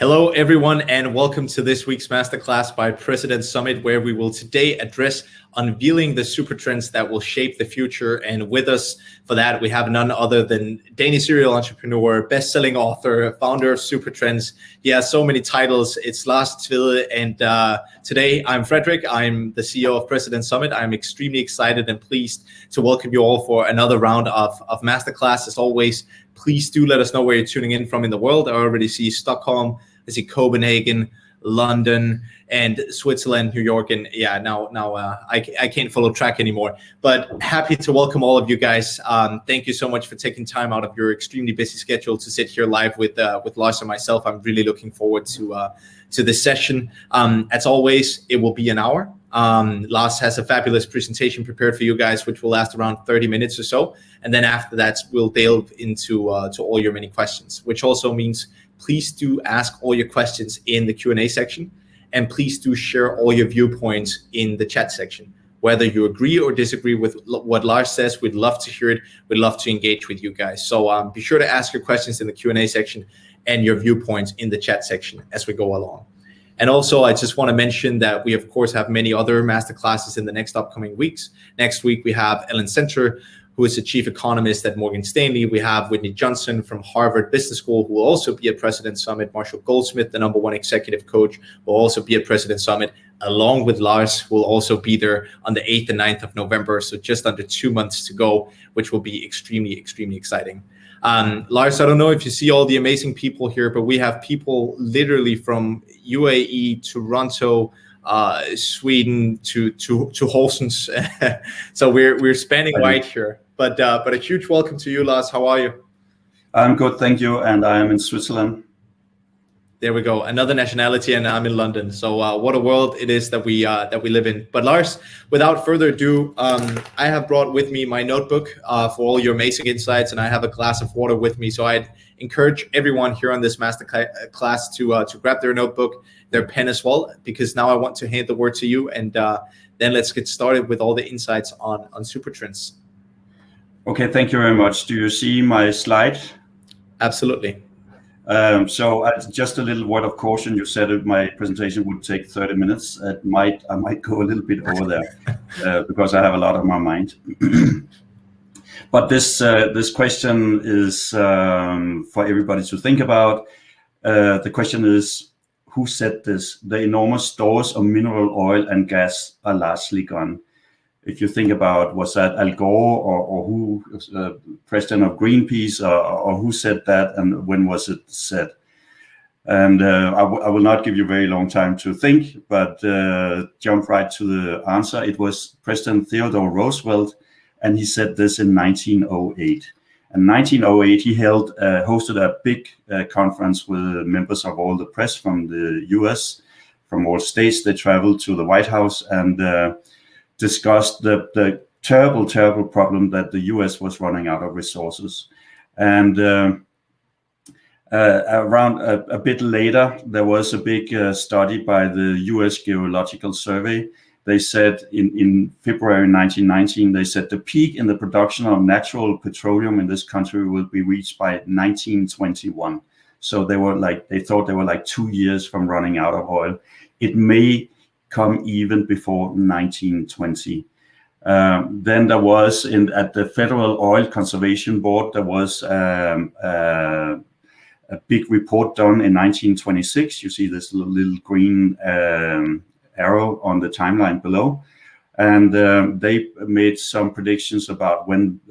Hello, everyone, and welcome to this week's Masterclass by President Summit, where we will today address unveiling the Supertrends that will shape the future. And with us for that, we have none other than Danish serial entrepreneur, best-selling author, founder of Supertrends. He has so many titles. It's Lars Tvede, and today I'm Frederick. I'm the CEO of President Summit. I'm extremely excited and pleased to welcome you all for another round of Masterclass. As always, please do let us know where you're tuning in from in the world. I already see Stockholm, I see Copenhagen, London, and Switzerland, New York, and yeah, now I can't follow track anymore. But happy to welcome all of you guys. Thank you so much for taking time out of your extremely busy schedule to sit here live with Lars and myself. I'm really looking forward to this session. As always, it will be an hour. Lars has a fabulous presentation prepared for you guys, which will last around 30 minutes or so. And then after that, we'll delve into to all your many questions, which also means please do ask all your questions in the Q&A section, and please do share all your viewpoints in the chat section. Whether you agree or disagree with what Lars says, we'd love to hear it. We'd love to engage with you guys. So be sure to ask your questions in the Q&A section and your viewpoints in the chat section as we go along. And also, I just want to mention that we, of course, have many other masterclasses in the next upcoming weeks. Next week, we have Ellen Center, who is the chief economist at Morgan Stanley. We have Whitney Johnson from Harvard Business School, who will also be at President Summit. Marshall Goldsmith, the #1 executive coach, will also be at President Summit, along with Lars, who will also be there on the 8th and 9th of November. So just under 2 months to go, which will be extremely, extremely exciting. Lars, I don't know if you see all the amazing people here, but we have people literally from UAE, Toronto, Sweden to Horsens. So we're spanning wide here. But a huge welcome to you, Lars. How are you? I'm good, thank you, and I am in Switzerland. There we go, another nationality, and I'm in London. So what a world it is that we live in. But Lars, without further ado, I have brought with me my notebook for all your amazing insights, and I have a glass of water with me. So I'd encourage everyone here on this master class to grab their notebook, their pen as well, because now I want to hand the word to you, and then let's get started with all the insights on Supertrends. Okay, thank you very much. Do you see my slide? Absolutely. So just a little word of caution. You said my presentation would take 30 minutes. I might go a little bit over there because I have a lot on my mind. But this question is for everybody to think about. The question is, who said this? The enormous stores of mineral oil and gas are largely gone. If you think about, was that Al Gore or who, president of Greenpeace, or who said that, and when was it said? And I will not give you a very long time to think, but jump right to the answer. It was President Theodore Roosevelt, and he said this in 1908. In 1908, he hosted a big conference with members of all the press from the US, from all states. They traveled to the White House and discussed the terrible problem that the US was running out of resources. And around a bit later, there was a big study by the US Geological Survey. They said in February 1919, they said the peak in the production of natural petroleum in this country will be reached by 1921. So they thought they were like 2 years from running out of oil. It may come even before 1920. Then there was at the Federal Oil Conservation Board, there was a big report done in 1926. You see this little green arrow on the timeline below. And they made some predictions about when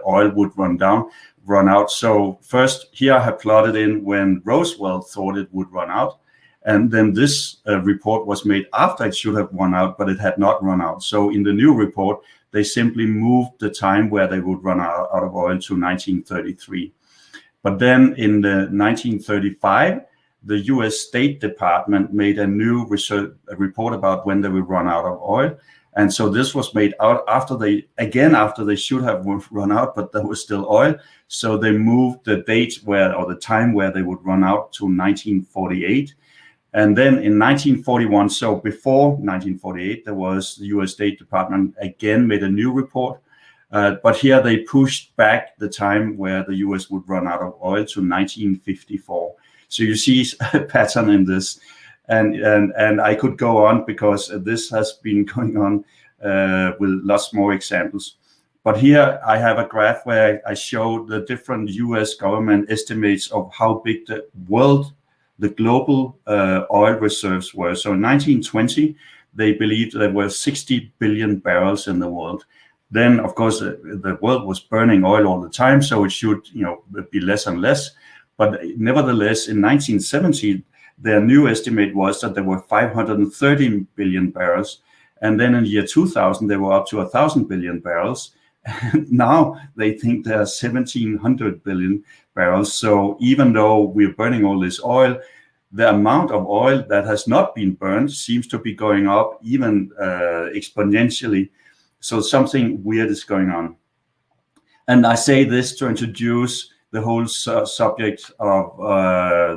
oil would run out. So first here I have plotted in when Roosevelt thought it would run out. And then this report was made after it should have run out, but it had not run out. So in the new report, they simply moved the time where they would run out of oil to 1933. But then in 1935, the US State Department made a new report about when they would run out of oil. And so this was made out after they should have run out, but there was still oil. So they moved the date the time where they would run out to 1948. And then in 1941, so before 1948, there was the US State Department again made a new report. But here they pushed back the time where the US would run out of oil to 1954. So you see a pattern in this, and I could go on because this has been going on with lots more examples. But here I have a graph where I show the different US government estimates of how big the global oil reserves were. So in 1920, they believed there were 60 billion barrels in the world. Then, of course, the world was burning oil all the time, so it should, be less and less. But nevertheless, in 1970, their new estimate was that there were 530 billion barrels. And then in the year 2000, they were up to 1,000 billion barrels. And now they think there are 1,700 billion barrels. So even though we're burning all this oil, the amount of oil that has not been burned seems to be going up even exponentially. So something weird is going on. And I say this to introduce the whole subject of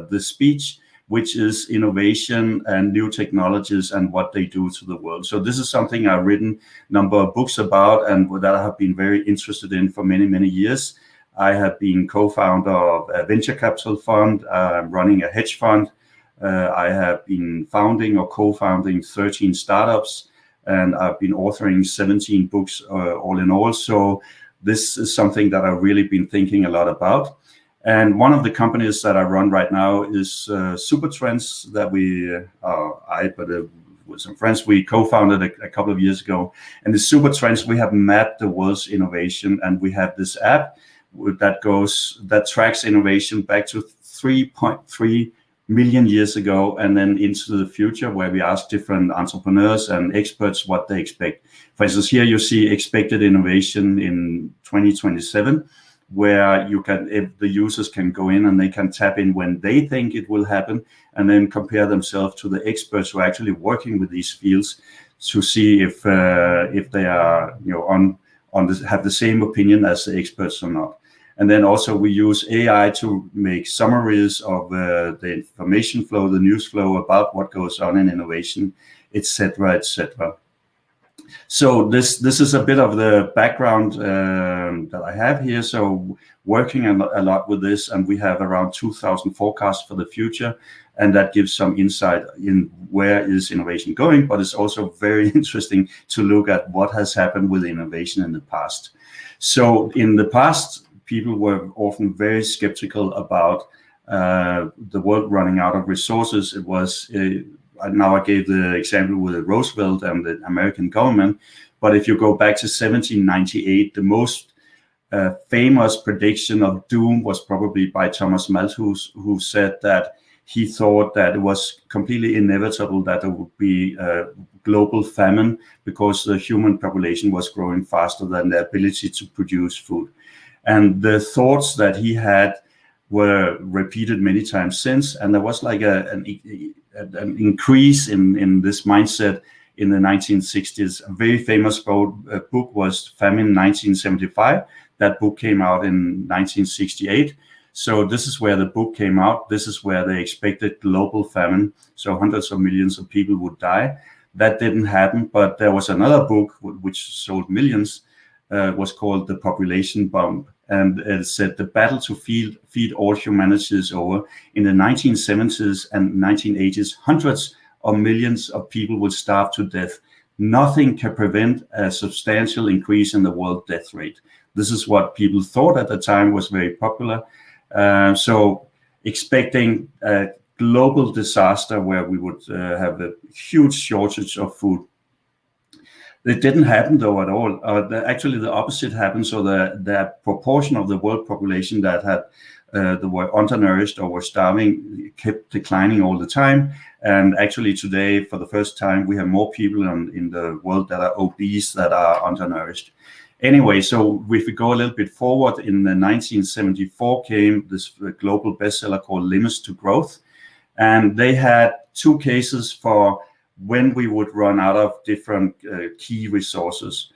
the speech, which is innovation and new technologies and what they do to the world. So this is something I've written a number of books about and that I have been very interested in for many, many years. I have been co-founder of a venture capital fund. I'm running a hedge fund. I have been founding or co-founding 13 startups, and I've been authoring 17 books all in all. So this is something that I've really been thinking a lot about. And one of the companies that I run right now is Supertrends that with some friends, we co-founded a couple of years ago. And the Supertrends, we have mapped the world's innovation, and we have this app that tracks innovation back to 3.3 million years ago and then into the future, where we ask different entrepreneurs and experts what they expect. For instance, here you see expected innovation in 2027. Where if the users can go in and they can tap in when they think it will happen, and then compare themselves to the experts who are actually working with these fields to see if they are have the same opinion as the experts or not. And then also we use AI to make summaries of the information flow, the news flow about what goes on in innovation, etc., etc. So this is a bit of the background that I have here. So working a lot with this, and we have around 2,000 forecasts for the future, and that gives some insight in where is innovation going. But it's also very interesting to look at what has happened with innovation in the past. So in the past, people were often very skeptical about the world running out of resources. It was now I gave the example with Roosevelt and the American government, but if you go back to 1798, the most famous prediction of doom was probably by Thomas Malthus, who said that he thought that it was completely inevitable that there would be a global famine because the human population was growing faster than the ability to produce food. And the thoughts that he had were repeated many times since, and there was like an increase in this mindset in the 1960s. A very famous book was Famine 1975. That book came out in 1968. So this is where the book came out. This is where they expected global famine. So hundreds of millions of people would die. That didn't happen, but there was another book which sold millions, was called The Population Bomb. And it said the battle to feed all humanity is over. In the 1970s and 1980s, hundreds of millions of people would starve to death. Nothing can prevent a substantial increase in the world death rate. This is what people thought at the time was very popular. So expecting a global disaster where we would have a huge shortage of food. It didn't happen though at all. Actually, the opposite happened. So the proportion of the world population that were undernourished or were starving kept declining all the time. And actually today, for the first time, we have more people in the world that are obese, that are undernourished. Anyway, so if we go a little bit forward, in the 1974 came this global bestseller called Limits to Growth. And they had two cases for when we would run out of different key resources.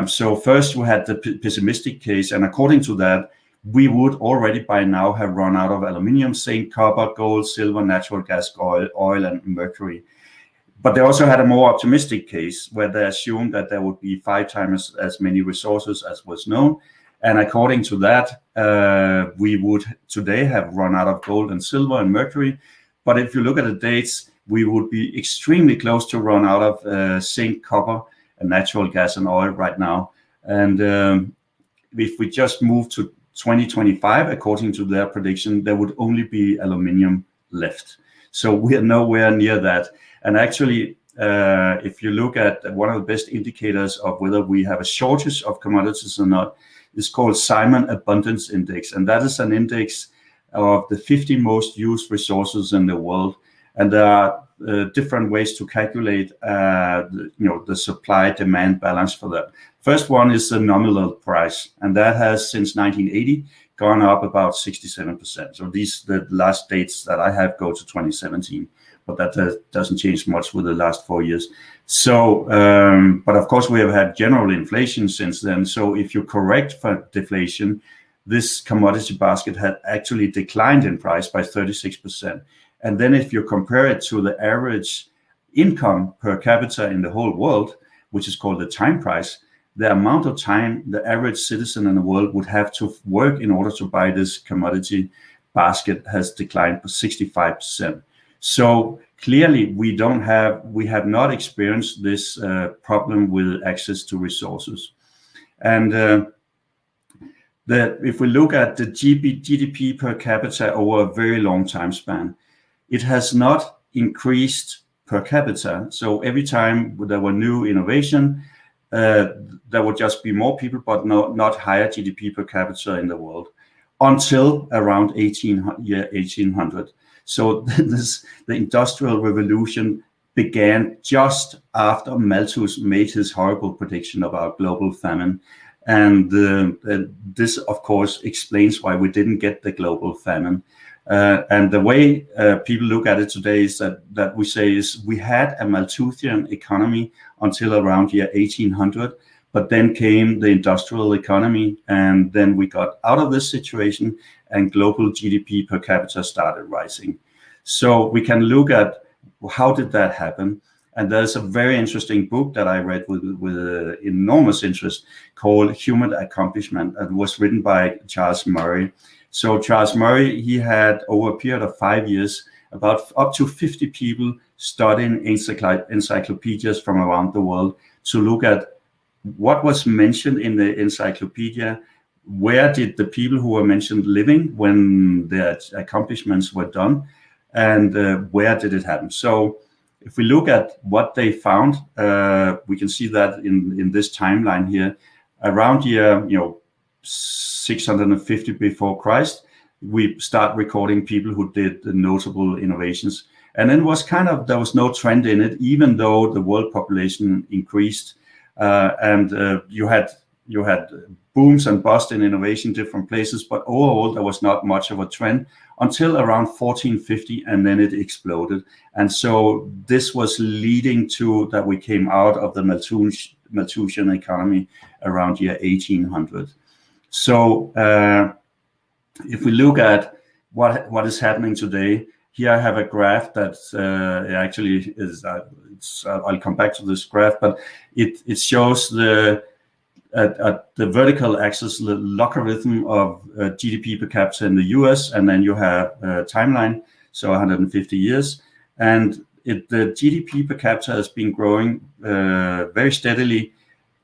So first we had the pessimistic case, and according to that, we would already by now have run out of aluminium, zinc, copper, gold, silver, natural gas, oil, and mercury. But they also had a more optimistic case where they assumed that there would be 5 times as many resources as was known. And according to that, we would today have run out of gold and silver and mercury. But if you look at the dates, we would be extremely close to run out of zinc, copper, and natural gas and oil right now. And if we just move to 2025, according to their prediction, there would only be aluminium left. So we are nowhere near that. And actually, if you look at one of the best indicators of whether we have a shortage of commodities or not, it's called Simon Abundance Index. And that is an index of the 50 most used resources in the world. And there are different ways to calculate the supply-demand balance for that. First one is the nominal price, and that has since 1980 gone up about 67%. So the last dates that I have go to 2017, but that doesn't change much with the last 4 years. So, but of course we have had general inflation since then. So if you correct for deflation, this commodity basket had actually declined in price by 36%. And then if you compare it to the average income per capita in the whole world, which is called the time price, the amount of time the average citizen in the world would have to work in order to buy this commodity basket has declined by 65%. So clearly we have not experienced this problem with access to resources. And if we look at the GDP per capita over a very long time span, it has not increased per capita. So every time there were new innovation, there would just be more people, but not higher GDP per capita in the world until around 1800. So the Industrial Revolution began just after Malthus made his horrible prediction about global famine. And this, of course, explains why we didn't get the global famine. And the way people look at it today is that we say is we had a Malthusian economy until around year 1800, but then came the industrial economy, and then we got out of this situation and global GDP per capita started rising. So we can look at how did that happen. And there's a very interesting book that I read with enormous interest called Human Accomplishment. It was written by Charles Murray. So Charles Murray, he had over a period of 5 years, about up to 50 people studying encyclopedias from around the world to look at what was mentioned in the encyclopedia, where did the people who were mentioned living when their accomplishments were done, and where did it happen. So if we look at what they found, we can see that in this timeline here, around year 650 before Christ, we start recording people who did the notable innovations. And then there was no trend in it, even though the world population increased, and you had booms and busts in innovation, different places, but overall there was not much of a trend until around 1450, and then it exploded. And so this was leading to that we came out of the Malthusian economy around year 1800. So if we look at what is happening today, here I have a graph that actually is, I'll come back to this graph, but it shows the vertical axis, the logarithm of GDP per capita in the US, and then you have a timeline, so 150 years. And the GDP per capita has been growing very steadily,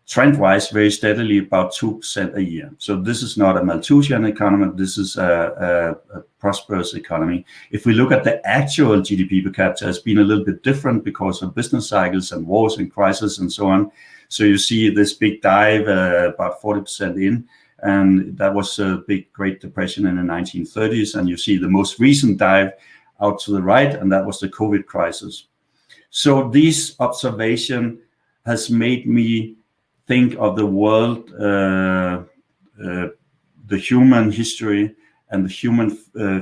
trend-wise, very steadily, about 2% a year. So this is not a Malthusian economy, this is a prosperous economy. If we look at the actual GDP per capita, it's been a little bit different because of business cycles and wars and crises and so on. So you see this big dive about 40% in, and that was a big Great Depression in the 1930s. And you see the most recent dive out to the right, and that was the COVID crisis. So this observation has made me think of the world, the human history and the human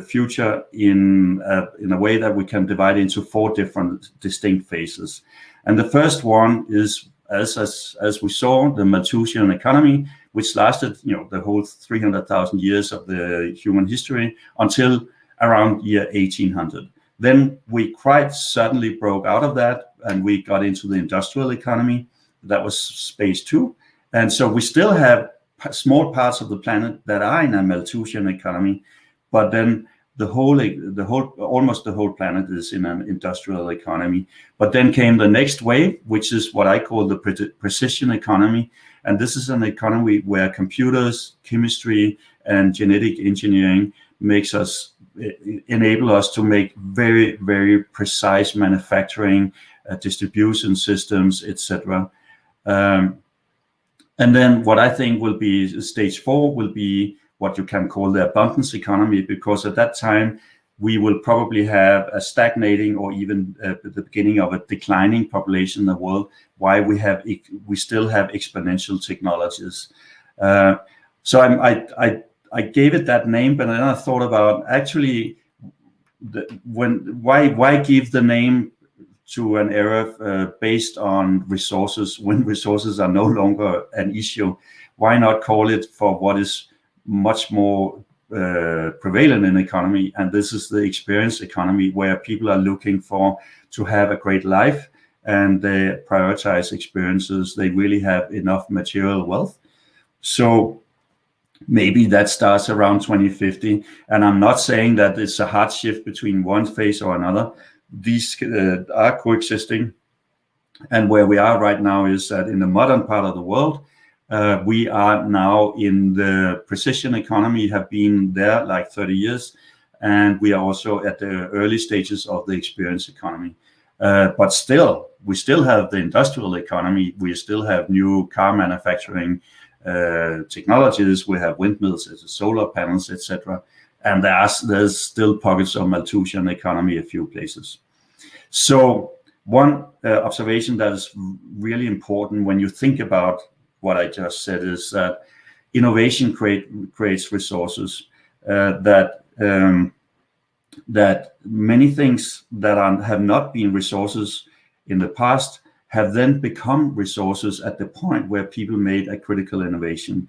future in a way that we can divide into 4 different distinct phases. And the first one is, as we saw, the Malthusian economy, which lasted, the whole 300,000 years of the human history until around year 1800. Then we quite suddenly broke out of that, and we got into the industrial economy. That was phase 2. And so we still have small parts of the planet that are in a Malthusian economy, but then almost the whole planet is in an industrial economy. But then came the next wave, which is what I call the precision economy. And this is an economy where computers, chemistry, and genetic engineering enable us to make very, very precise manufacturing, distribution systems, etc. And then what I think will be stage 4 will be what you can call the abundance economy, because at that time we will probably have a stagnating or even the beginning of a declining population in the world, while we still have exponential technologies. So I gave it that name, but then I thought about actually why give the name to an era based on resources when resources are no longer an issue? Why not call it for what is much more prevalent in economy? And this is the experience economy, where people are looking to have a great life, and they prioritize experiences. They really have enough material wealth. So maybe that starts around 2050. And I'm not saying that it's a hard shift between one phase or another. These are coexisting. And where we are right now is that in the modern part of the world, we are now in the precision economy, have been there like 30 years. And we are also at the early stages of the experience economy. But still, we still have the industrial economy. We still have new car manufacturing technologies. We have windmills, solar panels, etc. And there's still pockets of Malthusian economy a few places. So one observation that is really important when you think about what I just said is that innovation creates resources, that many things that have not been resources in the past have then become resources at the point where people made a critical innovation.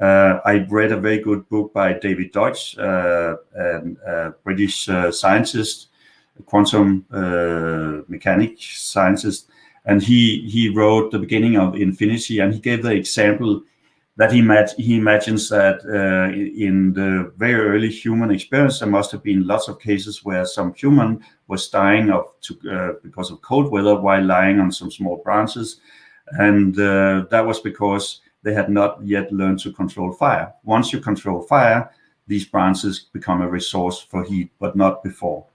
I read a very good book by David Deutsch, a British scientist, a quantum mechanics scientist, and he wrote The Beginning of Infinity, and he gave the example that he imagines that in the very early human experience, there must have been lots of cases where some human was dying because of cold weather while lying on some small branches, and that was because they had not yet learned to control fire. Once you control fire, these branches become a resource for heat, but not before.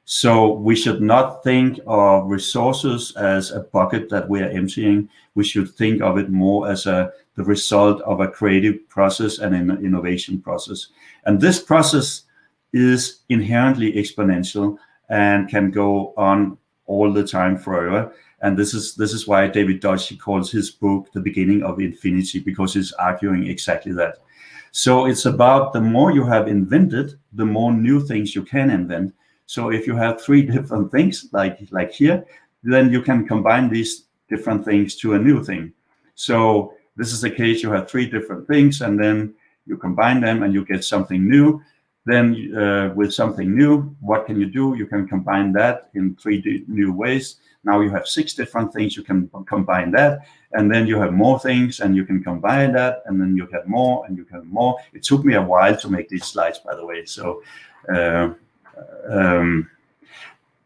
So we should not think of resources as a bucket that we are emptying. We should think of it more as the result of a creative process and an innovation process. And this process is inherently exponential and can go on all the time forever. And this is why David Deutsch calls his book The Beginning of Infinity, because he's arguing exactly that. So it's about the more you have invented, the more new things you can invent. So if you have 3 different things, like here, then you can combine these different things to a new thing. So this is the case, you have 3 different things, and then you combine them and you get something new. Then with something new, what can you do? You can combine that in 3 new ways. Now you have 6 different things, you can combine that, and then you have more things and you can combine that, and then you have more and you have more. It took me a while to make these slides, by the way. So the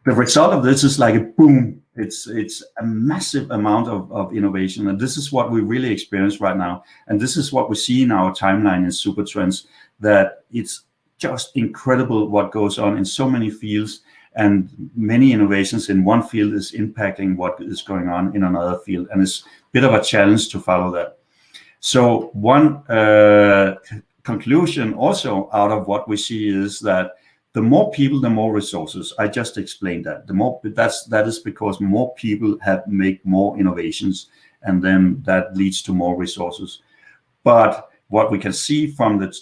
result of this is like a boom. It's a massive amount of innovation, and this is what we really experience right now. And this is what we see in our timeline in Supertrends, that it's just incredible what goes on in so many fields, and many innovations in one field is impacting what is going on in another field, and it's a bit of a challenge to follow that. So one conclusion also out of what we see is that the more people, the more resources. I just explained that. That is because more people make more innovations, and then that leads to more resources. But what we can see from the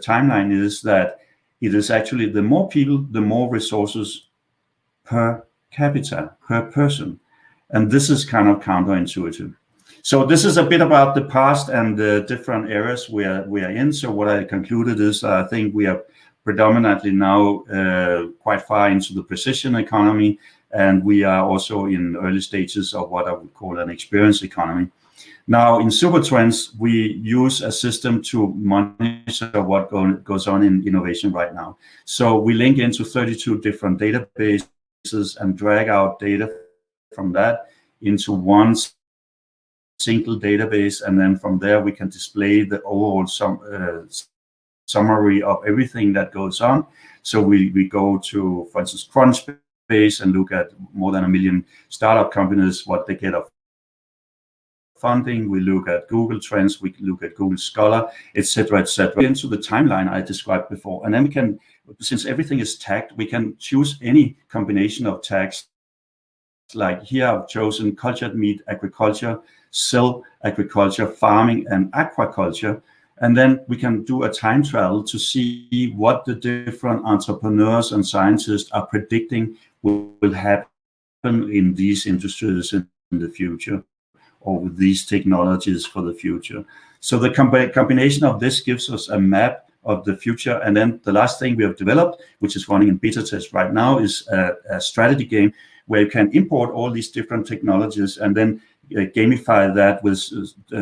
timeline is that it is actually the more people, the more resources per capita, per person. And this is kind of counterintuitive. So this is a bit about the past and the different eras we are in. So what I concluded is I think we are predominantly now quite far into the precision economy, and we are also in early stages of what I would call an experience economy. Now in Supertrends, we use a system to monitor what goes on in innovation right now. So we link into 32 different databases and drag out data from that into one single database, and then from there we can display the overall summary of everything that goes on. So we go to, for instance, Crunchbase and look at more than 1 million startup companies, what they get of funding. We look at Google Trends, we look at Google Scholar, etc., etc. Into the timeline I described before, and then we can, since everything is tagged, we can choose any combination of tags. Like here I've chosen cultured meat, agriculture, cell agriculture, farming, and aquaculture. And then we can do a time travel to see what the different entrepreneurs and scientists are predicting will happen in these industries in the future, or with these technologies for the future. So the combination of this gives us a map of the future. And then the last thing we have developed, which is running in beta test right now, is a strategy game where you can import all these different technologies and then gamify that with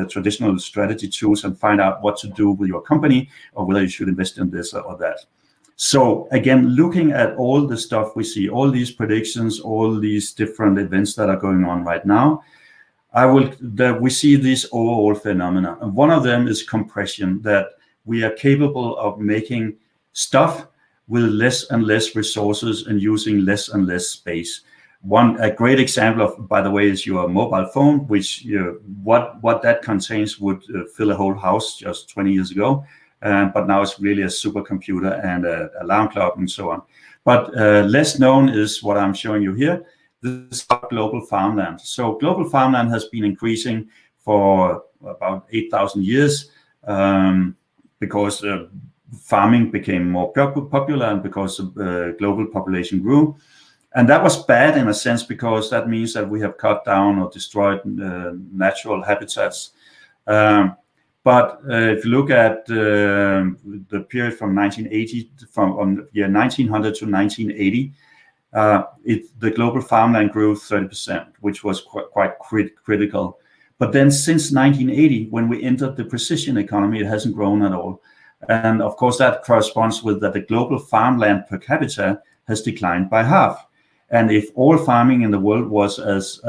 traditional strategy tools and find out what to do with your company, or whether you should invest in this or that. So again, looking at all the stuff we see, all these predictions, all these different events that are going on right now, we see this overall phenomena. And one of them is compression, that we are capable of making stuff with less and less resources and using less and less space. A great example of, by the way, is your mobile phone, which what that contains would fill a whole house just 20 years ago, but now it's really a supercomputer and an alarm clock and so on. But less known is what I'm showing you here. This is global farmland. So global farmland has been increasing for about 8,000 years because farming became more popular and because the global population grew. And that was bad in a sense, because that means that we have cut down or destroyed natural habitats. But if you look at the period from 1900 to 1980, the global farmland grew 30%, which was quite critical. But then since 1980, when we entered the precision economy, it hasn't grown at all. And of course, that corresponds with that the global farmland per capita has declined by half. And if all farming in the world was as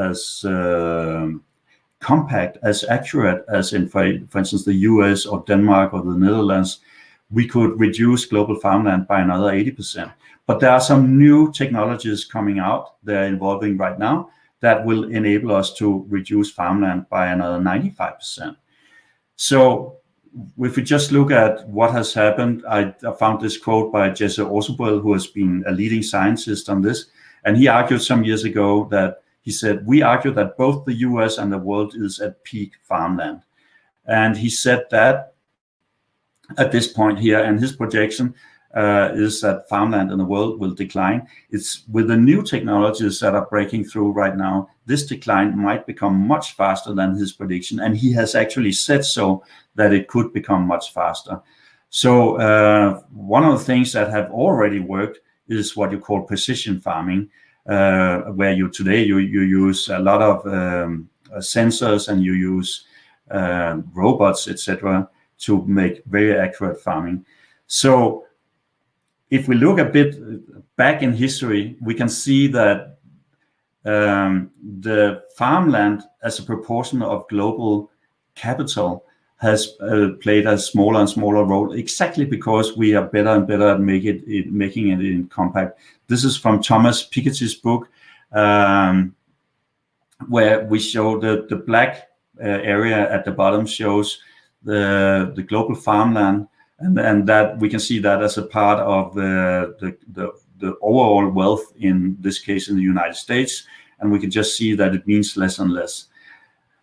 compact, as accurate as in, for instance, the US or Denmark or the Netherlands, we could reduce global farmland by another 80%. But there are some new technologies coming out, they're evolving right now, that will enable us to reduce farmland by another 95%. So if we just look at what has happened, I found this quote by Jesse Osobel, who has been a leading scientist on this. And he argued some years ago that he said, we argue that both the US and the world is at peak farmland. And he said that at this point here, and his projection is that farmland in the world will decline. It's with the new technologies that are breaking through right now, this decline might become much faster than his prediction. And he has actually said so, that it could become much faster. So one of the things that have already worked is what you call precision farming, where you use a lot of sensors, and you use robots, etc., to make very accurate farming. So if we look a bit back in history, we can see that the farmland as a proportion of global capital has played a smaller and smaller role, exactly because we are better and better at making it in compact. This is from Thomas Piketty's book, where we show the black area at the bottom shows the global farmland, and that we can see that as a part of the overall wealth, in this case in the United States, and we can just see that it means less and less.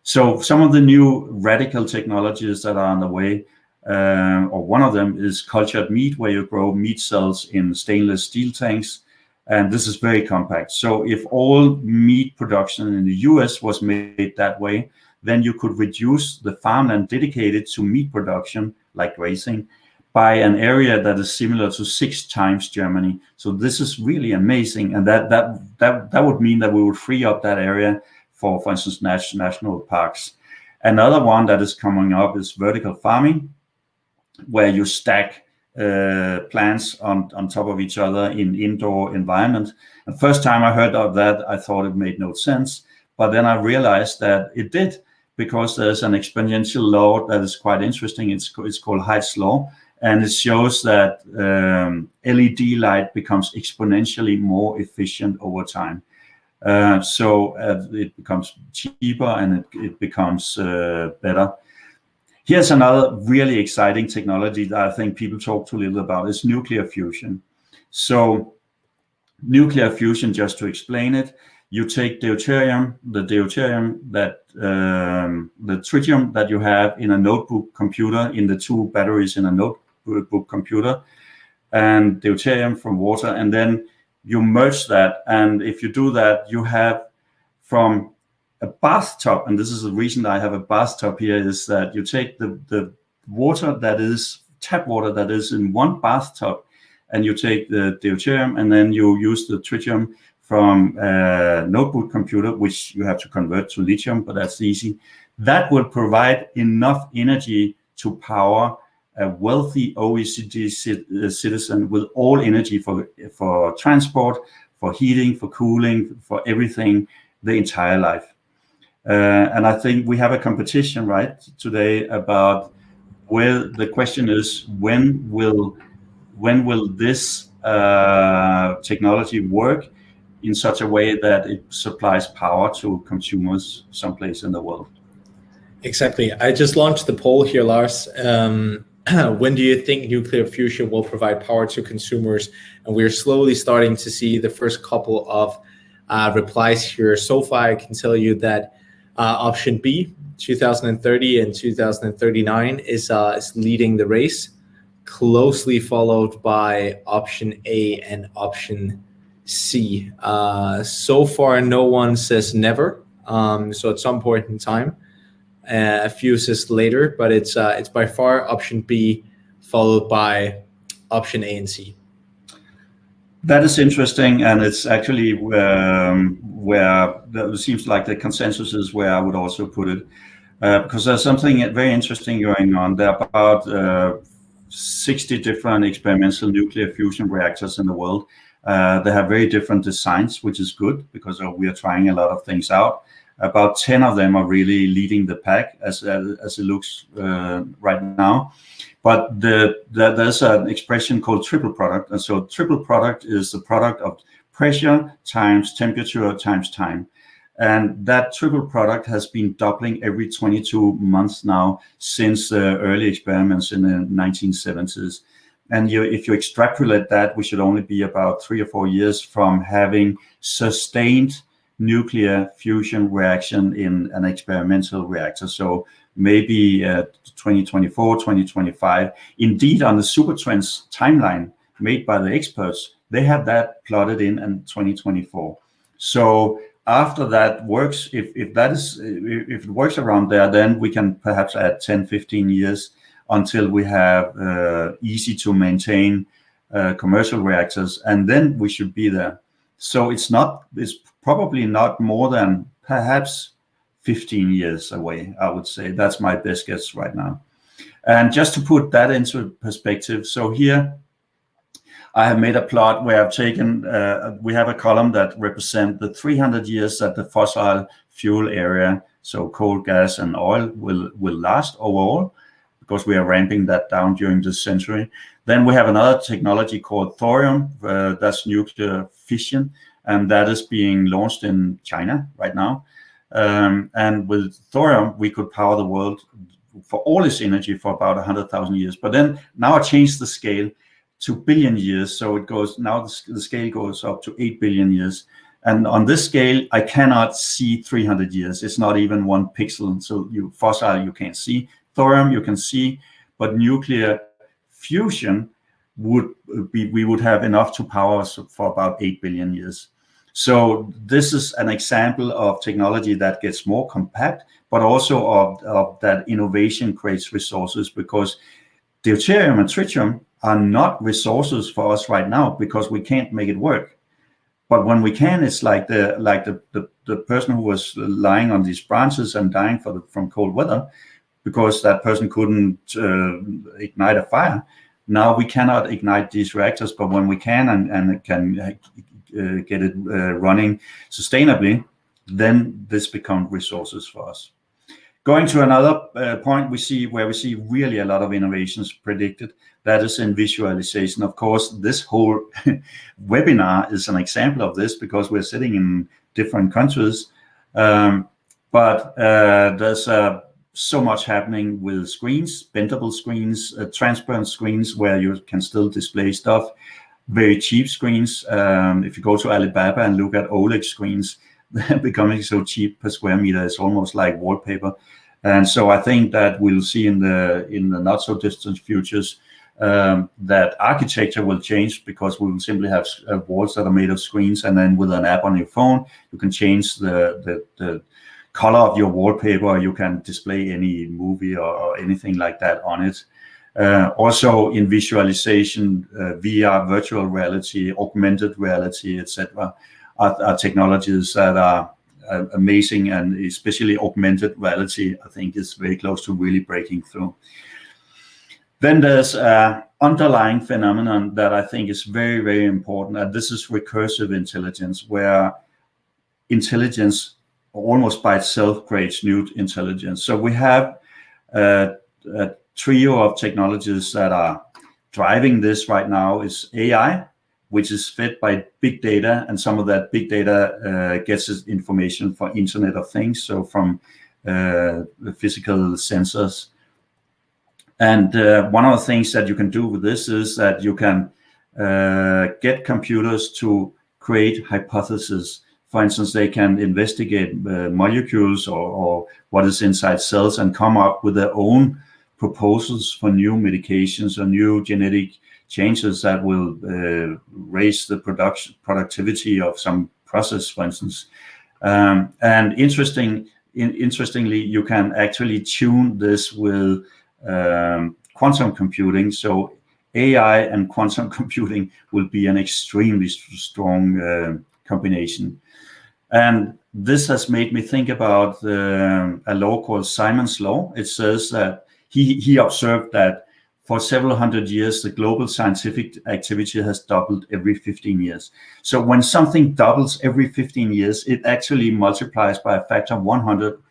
So some of the new radical technologies that are on the way, or one of them is cultured meat, where you grow meat cells in stainless steel tanks. And this is very compact. So if all meat production in the US was made that way, then you could reduce the farmland dedicated to meat production, like grazing, by an area that is similar to 6 times Germany. So this is really amazing. And that would mean that we would free up that area for instance, national parks. Another one that is coming up is vertical farming, where you stack plants on top of each other in indoor environment. The first time I heard of that, I thought it made no sense, but then I realized that it did, because there's an exponential law that is quite interesting. It's called Height's law, and it shows that LED light becomes exponentially more efficient over time. So it becomes cheaper and it becomes better. Here's another really exciting technology that I think people talk too little about, is nuclear fusion. So nuclear fusion, just to explain it, you take the tritium that you have in a notebook computer, in the two batteries in a notebook computer, and deuterium from water, and then you merge that. And if you do that, you have from a bathtub, and this is the reason I have a bathtub here, is that you take the water that is tap water that is in one bathtub, and you take the deuterium, and then you use the tritium from a notebook computer, which you have to convert to lithium, but that's easy. That will provide enough energy to power a wealthy OECD citizen with all energy for transport, for heating, for cooling, for everything, the entire life. And I think we have a competition right today about where the question is, when will this technology work in such a way that it supplies power to consumers someplace in the world? Exactly. I just launched the poll here, Lars. When do you think nuclear fusion will provide power to consumers? And we're slowly starting to see the first couple of replies here. So far, I can tell you that option B, 2030 and 2039, is leading the race, closely followed by option A and option C. So far, no one says never. So at some point in time, a few says later, but it's by far option B, followed by option A and C. That is interesting, and it's actually where it seems like the consensus is where I would also put it, because there's something very interesting going on. There are about 60 different experimental nuclear fusion reactors in the world. They have very different designs, which is good because we are trying a lot of things out. About 10 of them are really leading the pack as it looks right now. But there's an expression called triple product. And so triple product is the product of pressure times temperature times time. And that triple product has been doubling every 22 months now since the early experiments in the 1970s. And if you extrapolate that, we should only be about 3 or 4 years from having sustained nuclear fusion reaction in an experimental reactor. So maybe 2024, 2025. Indeed, on the Supertrends timeline made by the experts, they have that plotted in 2024. So after that works, if it works around there, then we can perhaps add 10, 15 years until we have easy to maintain commercial reactors, and then we should be there. So it's probably not more than perhaps 15 years away, I would say. That's my best guess right now. And just to put that into perspective, so here I have made a plot where I've taken, we have a column that represents the 300 years that the fossil fuel area, so coal, gas, and oil will last overall, because we are ramping that down during this century. Then we have another technology called thorium, that's nuclear fission, and that is being launched in China right now. And with thorium, we could power the world for all its energy for about 100,000 years. But then now I changed the scale to billion years. So it goes, now the scale goes up to 8 billion years. And on this scale, I cannot see 300 years. It's not even 1 pixel. So fossil, you can't see. Thorium, you can see. But nuclear fusion we would have enough to power us for about 8 billion years. So this is an example of technology that gets more compact, but also of that innovation creates resources, because deuterium and tritium are not resources for us right now because we can't make it work. But when we can, it's like the person who was lying on these branches and dying from cold weather, because that person couldn't ignite a fire. Now we cannot ignite these reactors, but when we can and can get it running sustainably, then this becomes resources for us. Going to another point we see really a lot of innovations predicted, that is in visualization. Of course, this whole webinar is an example of this because we're sitting in different countries, but there's so much happening with screens, bendable screens, transparent screens where you can still display stuff, very cheap screens. If you go to Alibaba and look at OLED screens, they're becoming so cheap per square meter, it's almost like wallpaper. And so I think that we'll see in the not so distant futures that architecture will change, because we will simply have walls that are made of screens, and then with an app on your phone, you can change the color of your wallpaper. You can display any movie or anything like that on it. Also in visualization, VR, virtual reality, augmented reality, etc., are technologies that are amazing, and especially augmented reality, I think, is very close to really breaking through. Then there's an underlying phenomenon that I think is very, very important, and this is recursive intelligence, where intelligence almost by itself creates new intelligence. So we have a trio of technologies that are driving this right now. Is AI, which is fed by big data, and some of that big data gets its information for Internet of Things, so from the physical sensors. And one of the things that you can do with this is that you can get computers to create hypotheses. For instance, they can investigate molecules or what is inside cells and come up with their own proposals for new medications or new genetic changes that will raise the productivity of some process, for instance. And interestingly, you can actually tune this with quantum computing. So AI and quantum computing will be an extremely strong combination. And this has made me think about a law called Simon's Law. It says that he observed that for several hundred years, the global scientific activity has doubled every 15 years. So when something doubles every 15 years, it actually multiplies by a factor of 100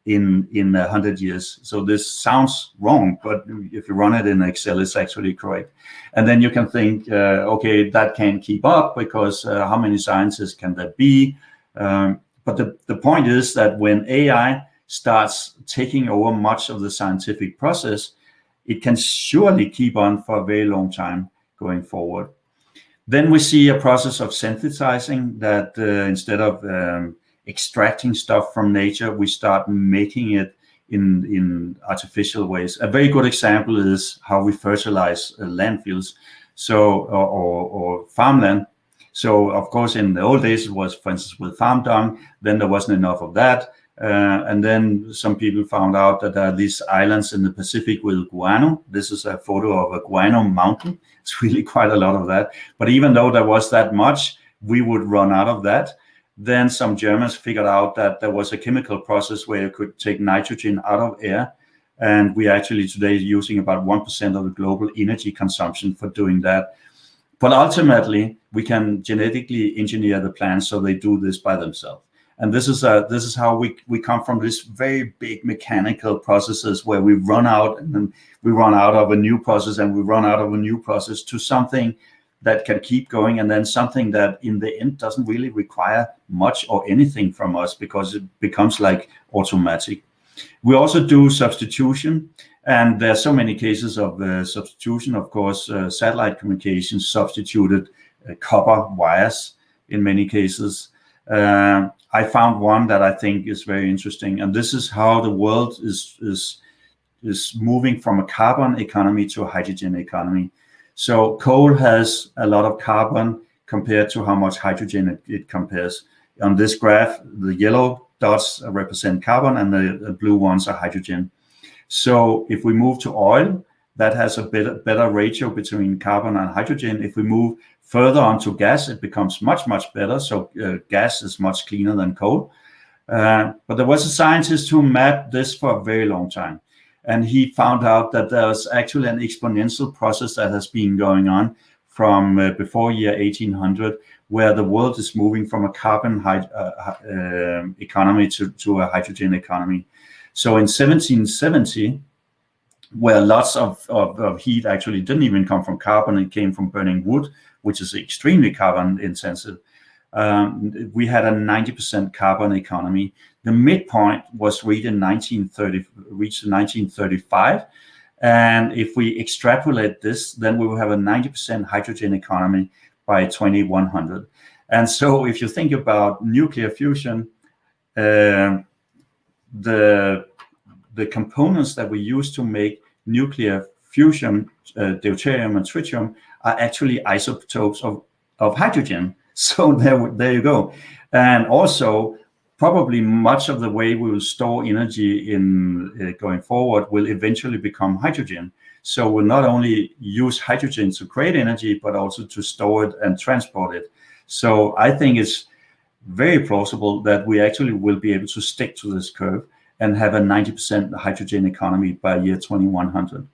in 100 years. So this sounds wrong, but if you run it in Excel, it's actually correct. And then you can think, okay, that can't keep up, because how many scientists can there be? But the point is that when AI starts taking over much of the scientific process, it can surely keep on for a very long time going forward. Then we see a process of synthesizing, that instead of extracting stuff from nature, we start making it in artificial ways. A very good example is how we fertilize landfills, so or farmland. So of course, in the old days, it was, for instance, with farm dung. Then there wasn't enough of that. And then some people found out that there are these islands in the Pacific with guano. This is a photo of a guano mountain. It's really quite a lot of that. But even though there was that much, we would run out of that. Then some Germans figured out that there was a chemical process where you could take nitrogen out of air. And we actually today using about 1% of the global energy consumption for doing that. But ultimately, we can genetically engineer the plants so they do this by themselves. And this is how we come from this very big mechanical processes where we run out, and then we run out of a new process, and we run out of a new process, to something that can keep going, and then something that in the end doesn't really require much or anything from us, because it becomes like automatic. We also do substitution, and there are so many cases of substitution. Of course, satellite communications substituted copper wires in many cases. I found one that I think is very interesting, and this is how the world is moving from a carbon economy to a hydrogen economy. So coal has a lot of carbon compared to how much hydrogen it compares. On this graph, the yellow dots represent carbon, and the blue ones are hydrogen. So if we move to oil, that has a better ratio between carbon and hydrogen. If we move further onto gas, it becomes much better. So gas is much cleaner than coal. But there was a scientist who mapped this for a very long time. And he found out that there's actually an exponential process that has been going on from before year 1800, where the world is moving from a carbon economy to a hydrogen economy. So in 1770, where lots of heat actually didn't even come from carbon, it came from burning wood, which is extremely carbon intensive. We had a 90% carbon economy. The midpoint was reached in 1935. And if we extrapolate this, then we will have a 90% hydrogen economy by 2100. And so if you think about nuclear fusion, the components that we use to make nuclear fusion, deuterium and tritium, are actually isotopes of hydrogen. So there you go. And also, probably much of the way we will store energy in going forward will eventually become hydrogen. So we'll not only use hydrogen to create energy, but also to store it and transport it. So I think it's very plausible that we actually will be able to stick to this curve and have a 90% hydrogen economy by year 2100.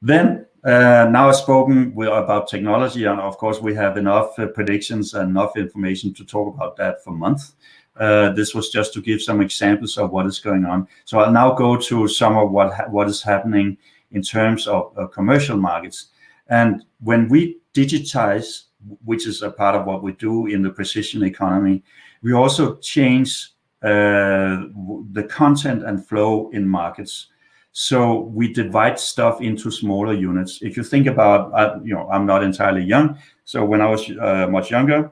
Then now I've spoken about technology, and of course we have enough predictions and enough information to talk about that for months. This was just to give some examples of what is going on. So I'll now go to some of what is happening in terms of commercial markets. And when we digitize, which is a part of what we do in the precision economy, we also change the content and flow in markets. So we divide stuff into smaller units. If you think about, I'm not entirely young. So when I was much younger,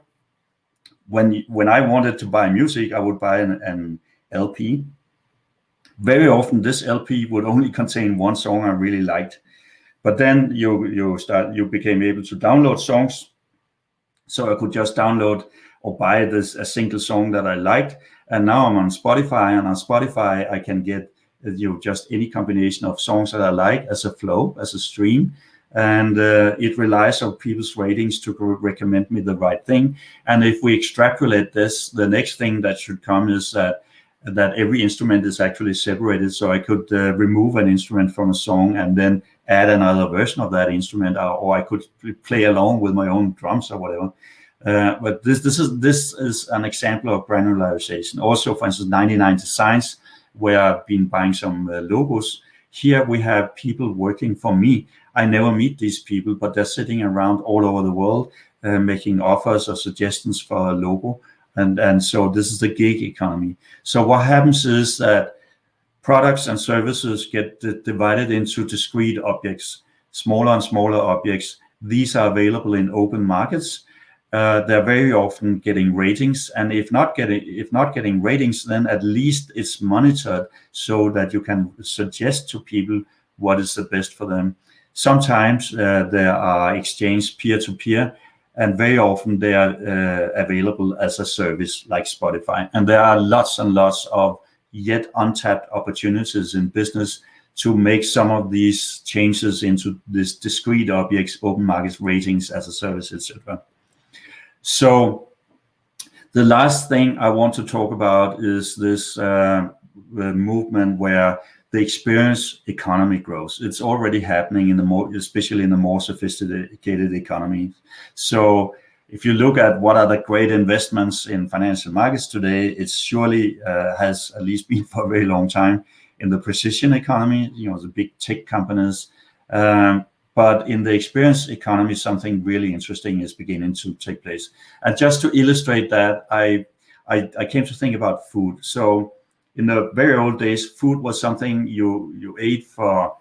when I wanted to buy music, I would buy an LP. Very often, this LP would only contain one song I really liked. But then you became able to download songs. So I could just download or buy a single song that I liked. And now I'm on Spotify, and on Spotify I can get just any combination of songs that I like as a flow, as a stream. And it relies on people's ratings to recommend me the right thing. And if we extrapolate this, the next thing that should come is that every instrument is actually separated. So I could remove an instrument from a song and then add another version of that instrument, or I could play along with my own drums or whatever. But this is an example of granularization. Also, for instance, 99 Designs, where I've been buying some logos. Here we have people working for me. I never meet these people, but they're sitting around all over the world making offers or suggestions for a logo. And so this is the gig economy. So what happens is that products and services get divided into discrete objects, smaller and smaller objects. These are available in open markets. They're very often getting ratings, and if not getting ratings, then at least it's monitored so that you can suggest to people what is the best for them. Sometimes there are exchanged peer-to-peer, and very often they are available as a service like Spotify. And there are lots and lots of yet untapped opportunities in business to make some of these changes into this discrete objects, open markets, ratings as a service, etc. So the last thing I want to talk about is this movement where the experience economy grows. It's already happening especially in the more sophisticated economies. So if you look at what are the great investments in financial markets today, it surely has at least been for a very long time in the precision economy, the big tech companies. But in the experience economy, something really interesting is beginning to take place. And just to illustrate that, I came to think about food. So in the very old days, food was something you ate for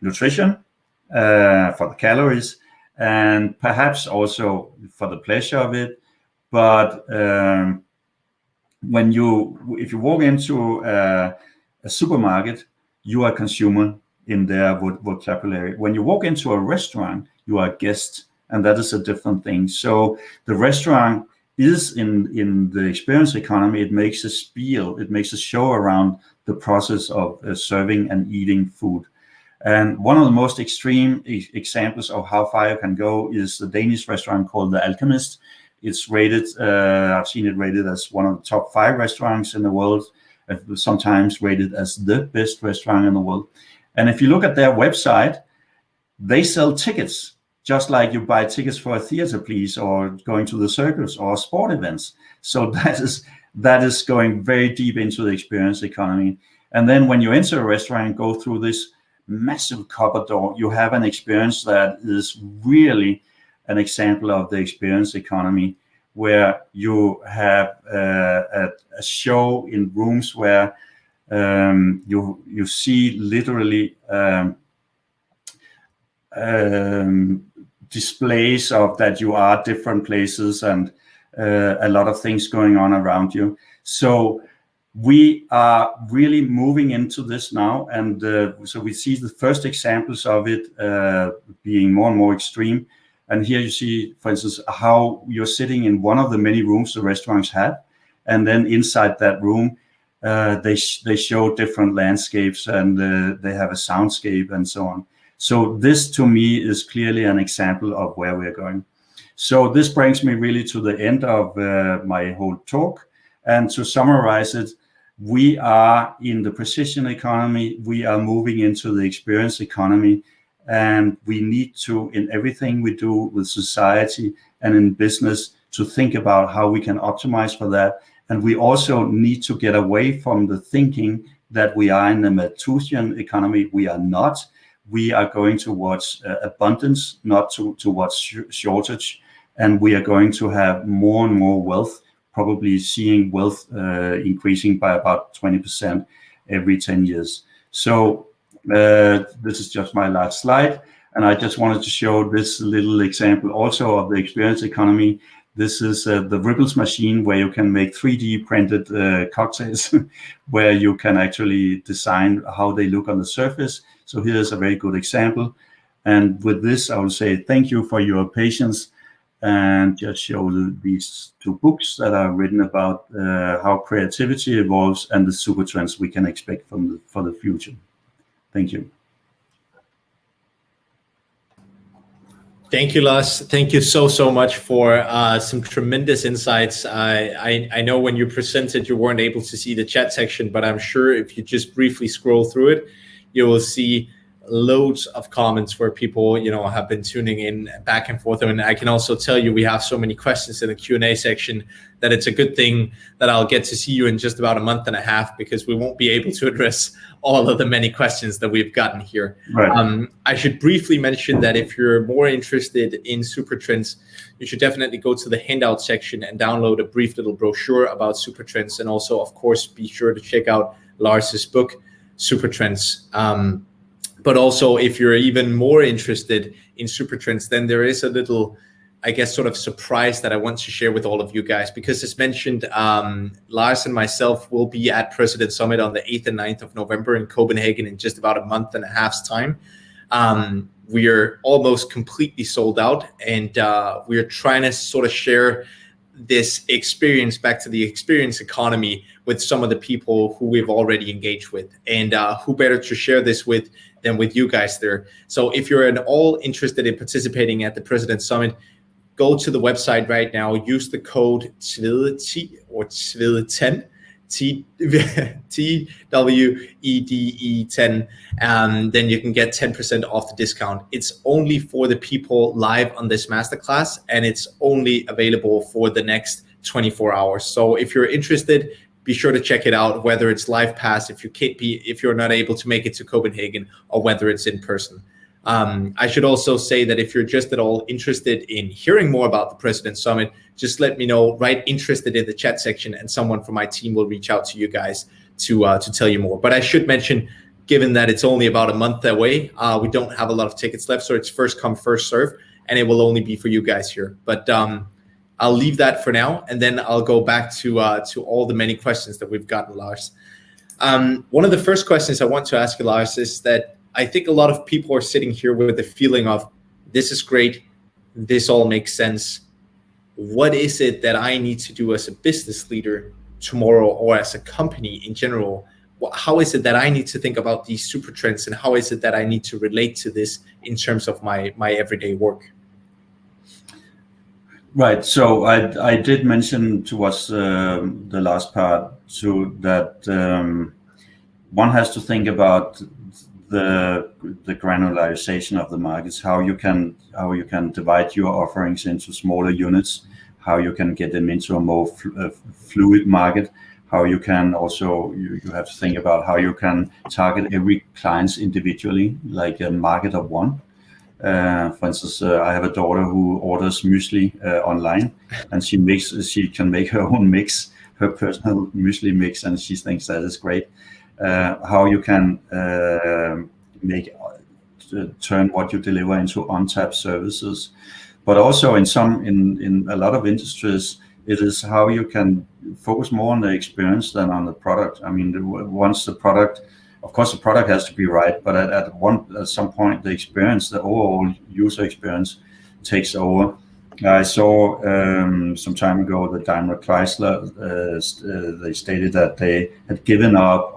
nutrition, for the calories, and perhaps also for the pleasure of it. But if you walk into a supermarket, you are a consumer in their vocabulary. When you walk into a restaurant, you are a guest, and that is a different thing. So the restaurant is in the experience economy. It makes a spiel, it makes a show around the process of serving and eating food. And one of the most extreme examples of how far you can go is the Danish restaurant called The Alchemist. It's rated, I've seen it rated as one of the top 5 restaurants in the world, sometimes rated as the best restaurant in the world. And if you look at their website, they sell tickets, just like you buy tickets for a theater piece or going to the circus or sport events. So that is going very deep into the experience economy. And then when you enter a restaurant and go through this massive cupboard door, you have an experience that is really an example of the experience economy, where you have a show in rooms where you see literally displays of that you are different places and a lot of things going on around you. So we are really moving into this now, and so we see the first examples of it being more and more extreme. And here you see, for instance, how you're sitting in one of the many rooms the restaurants have, and then inside that room, they show different landscapes, and they have a soundscape and so on. So this, to me, is clearly an example of where we're going. So this brings me really to the end of my whole talk. And to summarize it, we are in the precision economy, we are moving into the experience economy, and we need to, in everything we do with society and in business, to think about how we can optimize for that. And we also need to get away from the thinking that we are in the Malthusian economy. We are not. We are going towards abundance, not towards shortage. And we are going to have more and more wealth, probably seeing wealth increasing by about 20% every 10 years. So this is just my last slide. And I just wanted to show this little example also of the experience economy. This is the Ripples machine, where you can make 3D printed cocktails, where you can actually design how they look on the surface. So here's a very good example. And with this, I will say thank you for your patience, and just show these 2 books that are written about how creativity evolves and the super trends we can expect for the future. Thank you. Thank you, Lars. Thank you so much for some tremendous insights. I know when you presented, you weren't able to see the chat section, but I'm sure if you just briefly scroll through it, you will see loads of comments where people, have been tuning in back and forth. And I can also tell you, we have so many questions in the Q&A section that it's a good thing that I'll get to see you in just about a month and a half, because we won't be able to address all of the many questions that we've gotten here. Right. I should briefly mention that if you're more interested in Supertrends, you should definitely go to the handout section and download a brief little brochure about Supertrends. And also, of course, be sure to check out Lars's book, Supertrends. But also, if you're even more interested in Supertrends, then there is a little, I guess, sort of surprise that I want to share with all of you guys. Because as mentioned, Lars and myself will be at President Summit on the 8th and 9th of November in Copenhagen in just about a month and a half's time. We are almost completely sold out, and we are trying to sort of share this experience back to the experience economy with some of the people who we've already engaged with. And who better to share this with than with you guys there. So if you're at all interested in participating at the President Summit, go to the website right now, use the code TWEDE10 or TWEDE10, TWEDE10, and then you can get 10% off the discount. It's only for the people live on this masterclass, and it's only available for the next 24 hours. So if you're interested, be sure to check it out, whether it's live pass, if you're not able to make it to Copenhagen, or whether it's in person. I should also say that if you're just at all interested in hearing more about the President Summit, just let me know, write interested in the chat section, and someone from my team will reach out to you guys to tell you more. But I should mention, given that it's only about a month away, we don't have a lot of tickets left, so it's first come, first serve, and it will only be for you guys here. But I'll leave that for now, and then I'll go back to all the many questions that we've gotten, Lars. One of the first questions I want to ask you, Lars, is that I think a lot of people are sitting here with the feeling of, this is great, this all makes sense. What is it that I need to do as a business leader tomorrow, or as a company in general? how is it that I need to think about these super trends, and how is it that I need to relate to this in terms of my everyday work? Right. So I did mention towards the last part too that one has to think about the granularization of the markets, how you can divide your offerings into smaller units, how you can get them into a more fluid market, how you can also you have to think about how you can target every client individually, like a market of one. For instance, I have a daughter who orders muesli online, and she can make her own mix, her personal muesli mix, and she thinks that is great. How you can turn what you deliver into untapped services, but also in a lot of industries, it is how you can focus more on the experience than on the product. I mean, once the product, of course, the product has to be right, but at some point, the experience, the overall user experience, takes over. I saw some time ago that Daimler Chrysler, they stated that they had given up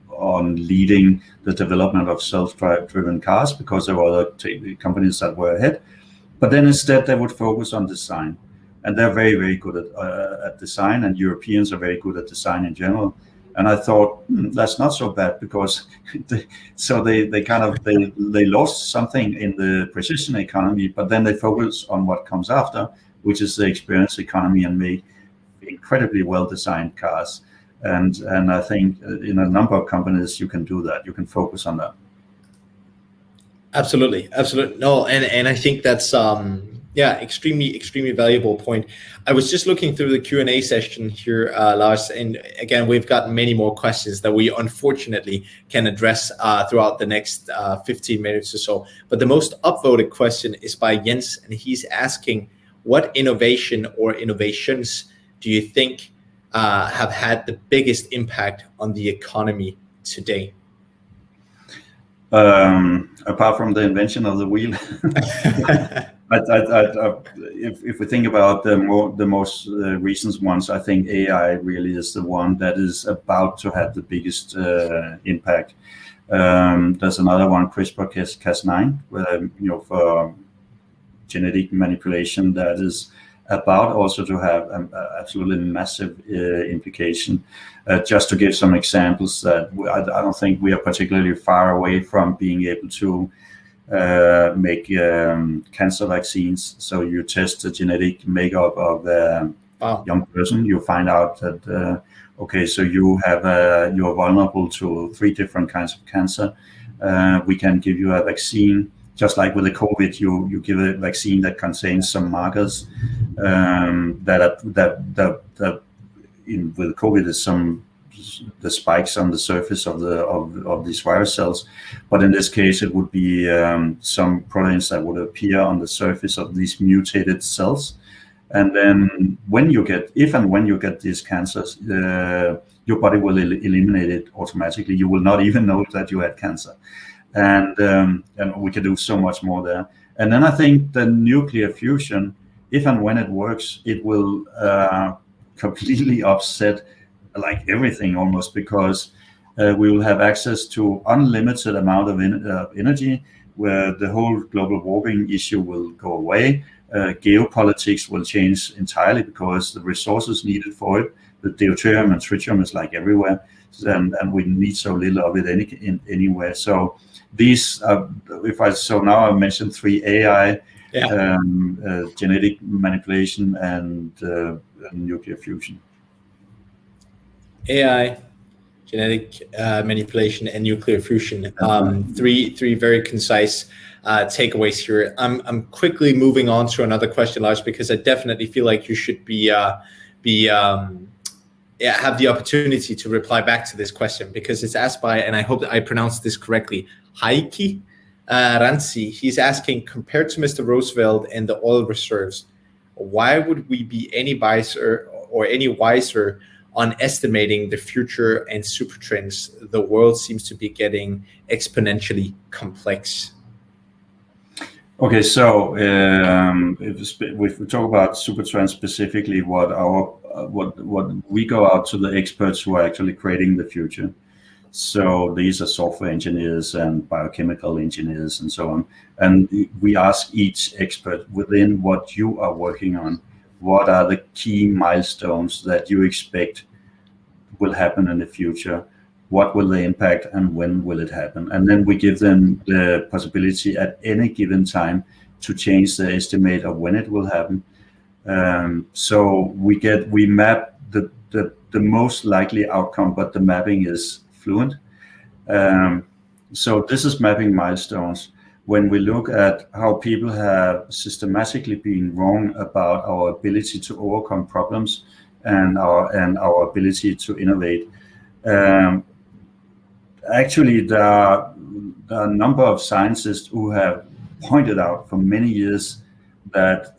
on leading the development of self-driven cars because there were other companies that were ahead. But then instead they would focus on design, and they're very, very good at design, and Europeans are very good at design in general. And I thought that's not so bad, because they lost something in the precision economy, but then they focus on what comes after, which is the experience economy, and make incredibly well designed cars. And I think in a number of companies you can do that. You can focus on that. Absolutely. No, and I think that's extremely valuable point. I was just looking through the Q&A session here, Lars, and again, we've got many more questions that we unfortunately can address throughout the next 15 minutes or so. But the most upvoted question is by Jens, and he's asking, what innovation or innovations do you think have had the biggest impact on the economy today? Apart from the invention of the wheel. If we think about the most recent ones, I think AI really is the one that is about to have the biggest impact. There's another one, CRISPR-Cas9, for genetic manipulation, that is about also to have an absolutely massive implication. Just to give some examples, that I don't think we are particularly far away from being able to make cancer vaccines. So you test the genetic makeup of a young person, you find out that okay, so you're vulnerable to 3 different kinds of cancer. We can give you a vaccine, just like with the COVID, you give a vaccine that contains some markers with COVID is the spikes on the surface of these virus cells, but in this case it would be some proteins that would appear on the surface of these mutated cells, and then when you get these cancers, your body will eliminate it automatically. You will not even know that you had cancer, and we can do so much more there. And then I think the nuclear fusion, if and when it works, it will completely upset like everything almost, because we will have access to unlimited amount of energy, where the whole global warming issue will go away. Geopolitics will change entirely, because the resources needed for it, the deuterium and tritium, is like everywhere, and we need so little of it anywhere. So these now I mentioned 3: AI, genetic manipulation, and nuclear fusion. AI, genetic manipulation, and nuclear fusion. Three very concise takeaways here. I'm quickly moving on to another question, Lars, because I definitely feel like you should have the opportunity to reply back to this question, because it's asked by, and I hope that I pronounced this correctly, Heikki Ransi. He's asking, compared to Mr. Roosevelt and the oil reserves, why would we be any wiser on estimating the future and super trends? The world seems to be getting exponentially complex. Okay, so if we talk about super trends specifically, what we go out to the experts who are actually creating the future. So these are software engineers and biochemical engineers and so on. And we ask each expert within what you are working on, what are the key milestones that you expect will happen in the future? What will the impact and when will it happen? And then we give them the possibility at any given time to change the estimate of when it will happen. So we map the most likely outcome, but the mapping is fluent. So this is mapping milestones. When we look at how people have systematically been wrong about our ability to overcome problems and our ability to innovate, actually there are a number of scientists who have pointed out for many years that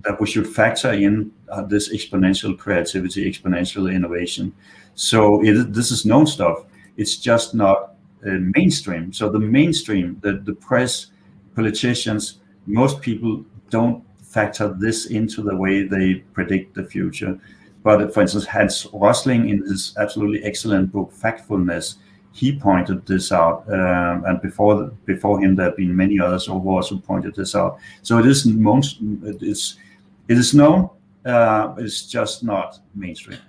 that we should factor in this exponential creativity, exponential innovation. So this is known stuff. It's just not mainstream. So the mainstream, the press, politicians, most people don't factor this into the way they predict the future. But for instance, Hans Rosling, in his absolutely excellent book Factfulness, he pointed this out, and before him there have been many others who also pointed this out. So it is known, it's just not mainstream.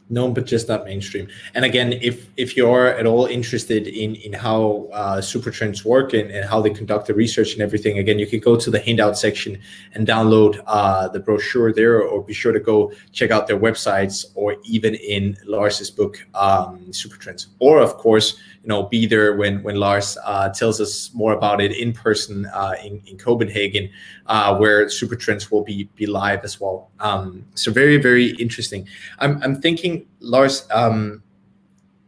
Known, but just not mainstream. And again, if you're at all interested in how Supertrends work and how they conduct the research and everything, again, you can go to the handout section and download the brochure there, or be sure to go check out their websites, or even in Lars's book, Supertrends. Or of course, be there when Lars tells us more about it in person in Copenhagen, where Supertrends will be live as well. So very, very interesting. I'm thinking, Lars,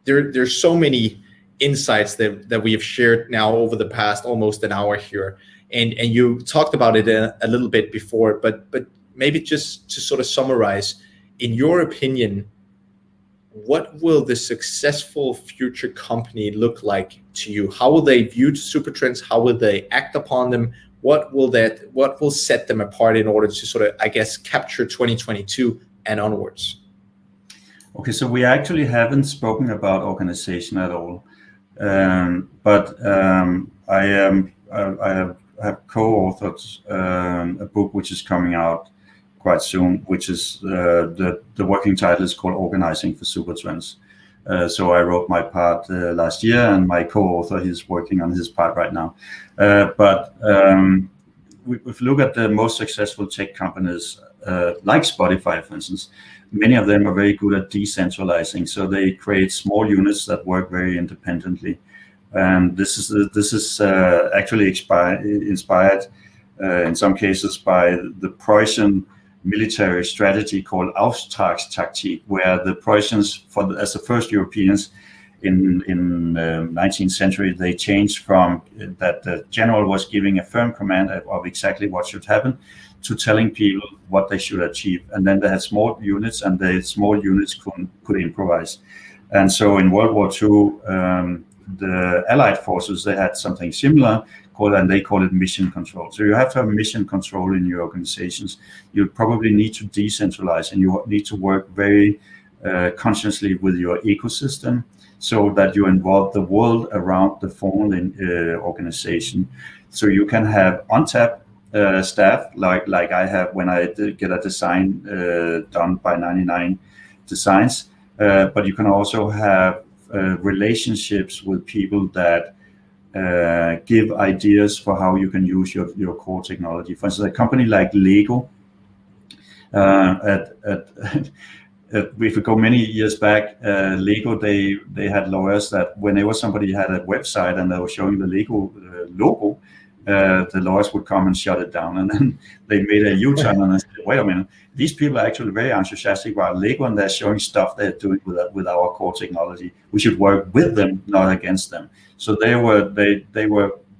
there's so many insights that we have shared now over the past almost an hour here, and you talked about it a little bit before, but maybe just to sort of summarize, in your opinion, what will the successful future company look like to you? How will they view Supertrends? How will they act upon them? What will set them apart in order to sort of, I guess, capture 2022 and onwards? Okay, so we actually haven't spoken about organization at all, but I have co-authored a book which is coming out quite soon, which is the working title is called Organizing for Supertrends. So I wrote my part last year, and my co-author is working on his part right now. But if you look at the most successful tech companies, like Spotify, for instance, many of them are very good at decentralizing. So they create small units that work very independently. And this is actually inspired in some cases by the Prussian military strategy called Auftragstaktik, where the Prussians, as the first Europeans in 19th century, they changed from that the general was giving a firm command of exactly what should happen to telling people what they should achieve. And then they had small units, and the small units could improvise. And so in World War II, the Allied forces, they had something similar and they call it mission control. So you have to have mission control in your organizations. You probably need to decentralize, and you need to work very consciously with your ecosystem, so that you involve the world around the formal organization. So you can have untapped staff, like I have when I get a design done by 99 Designs, but you can also have relationships with people that give ideas for how you can use your core technology. For instance, a company like Lego, if we go many years back, Lego, they had lawyers that whenever somebody had a website and they were showing the Lego logo, the lawyers would come and shut it down. And then they made a U-turn and said, wait a minute, these people are actually very enthusiastic about Lego, and they're showing stuff they're doing with our core technology. We should work with them, not against them. So they were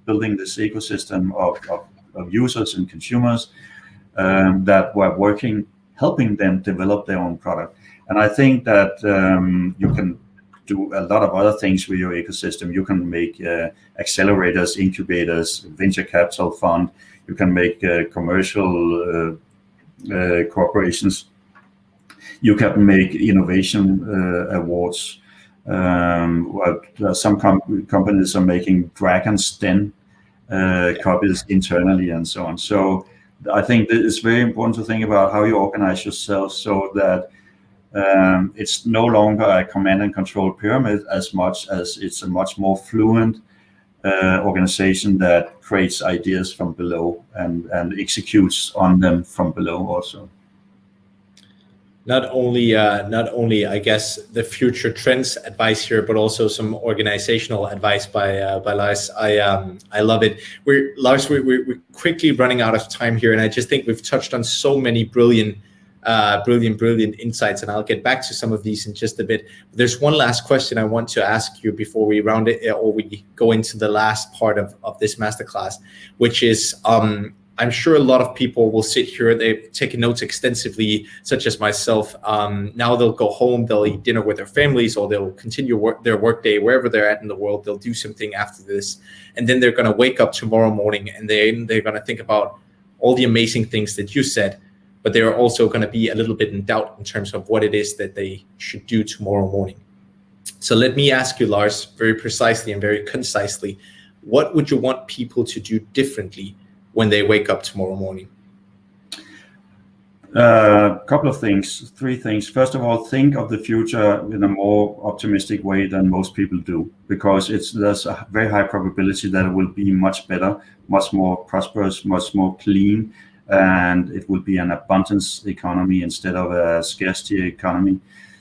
building this ecosystem of users and consumers that were working, helping them develop their own product. And I think that you can do a lot of other things with your ecosystem. You can make accelerators, incubators, venture capital fund. You can make commercial corporations. You can make innovation awards. Some companies are making Dragon's Den copies internally and so on. So I think that it's very important to think about how you organize yourself so that it's no longer a command and control pyramid as much as it's a much more fluent organization that creates ideas from below and executes on them from below also. Not only, I guess, the future trends advice here, but also some organizational advice by Lars. I love it. Lars, we're quickly running out of time here, and I just think we've touched on so many brilliant insights, and I'll get back to some of these in just a bit. There's one last question I want to ask you before we round it, or we go into the last part of this masterclass, which is, I'm sure a lot of people will sit here, they've taken notes extensively, such as myself. Now they'll go home, they'll eat dinner with their families, or they'll continue their work day wherever they're at in the world. They'll do something after this, and then they're going to wake up tomorrow morning, and they're going to think about all the amazing things that you said, but they're also going to be a little bit in doubt in terms of what it is that they should do tomorrow morning. So let me ask you, Lars, very precisely and very concisely, what would you want people to do differently when they wake up tomorrow morning? Couple of things, 3 things. First of all, think of the future in a more optimistic way than most people do, because there's a very high probability that it will be much better, much more prosperous, much more clean, and it will be an abundance economy instead of a scarcity economy.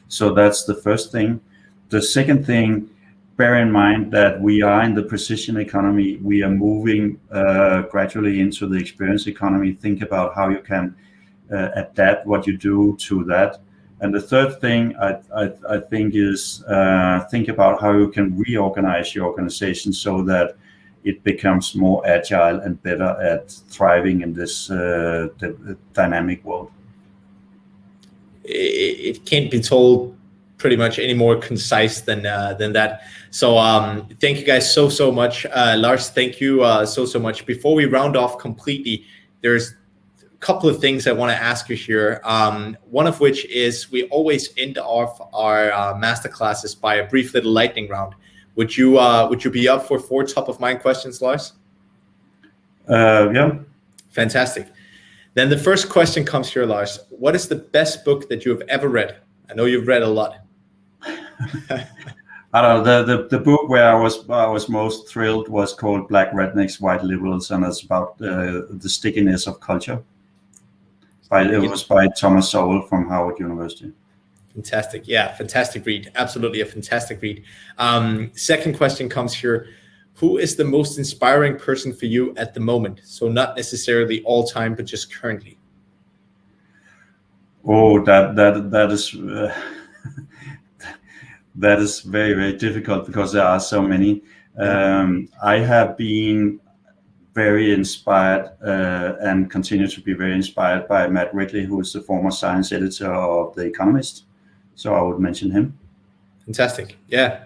So that's the first thing. The second thing, bear in mind that we are in the precision economy. We are moving gradually into the experience economy. Think about how you can adapt what you do to that. And the third thing I think is think about how you can reorganize your organization so that it becomes more agile and better at thriving in this dynamic world. It can't be told pretty much any more concise than that. So thank you guys so much. Lars, thank you so much. Before we round off completely, there's a couple of things I want to ask you here. One of which is we always end off our masterclasses by a brief little lightning round. Would you be up for 4 top of mind questions, Lars? Yeah. Fantastic. Then the first question comes here, Lars. What is the best book that you have ever read? I know you've read a lot. I don't know, the book where I was most thrilled was called Black Rednecks, White Liberals, and it's about the stickiness of culture. It was by Thomas Sowell from Harvard University. Fantastic. Yeah, fantastic read. Absolutely a fantastic read. Second question comes here. Who is the most inspiring person for you at the moment? So not necessarily all time, but just currently. Oh, that is that is very, very difficult because there are so many. I have been very inspired and continue to be very inspired by Matt Ridley, who is the former science editor of The Economist. So I would mention him. Fantastic. Yeah.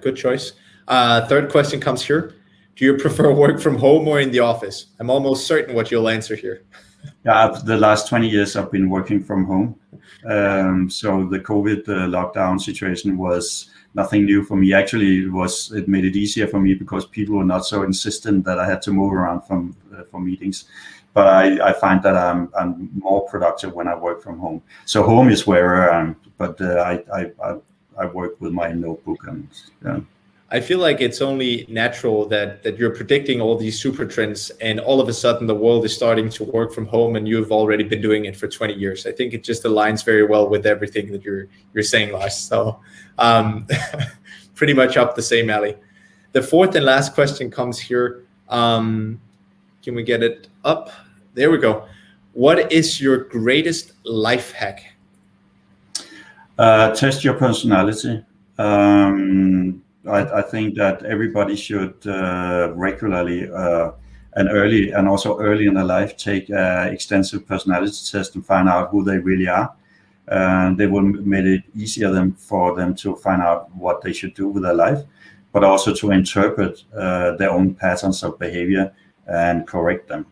Good choice. Third question comes here. Do you prefer work from home or in the office? I'm almost certain what you'll answer here. Yeah, the last 20 years I've been working from home. So the COVID lockdown situation was nothing new for me. Actually, it made it easier for me because people were not so insistent that I had to move around for meetings. But I find that I'm more productive when I work from home. So home is where I am, but I work with my notebook and yeah. I feel like it's only natural that you're predicting all these super trends and all of a sudden the world is starting to work from home and you've already been doing it for 20 years. I think it just aligns very well with everything that you're saying, Lars. So pretty much up the same alley. The fourth and last question comes here. Can we get it up? There we go. What is your greatest life hack? Test your personality. I think that everybody should regularly and early in their life take extensive personality test and find out who they really are. They will make it easier for them to find out what they should do with their life, but also to interpret their own patterns of behavior and correct them.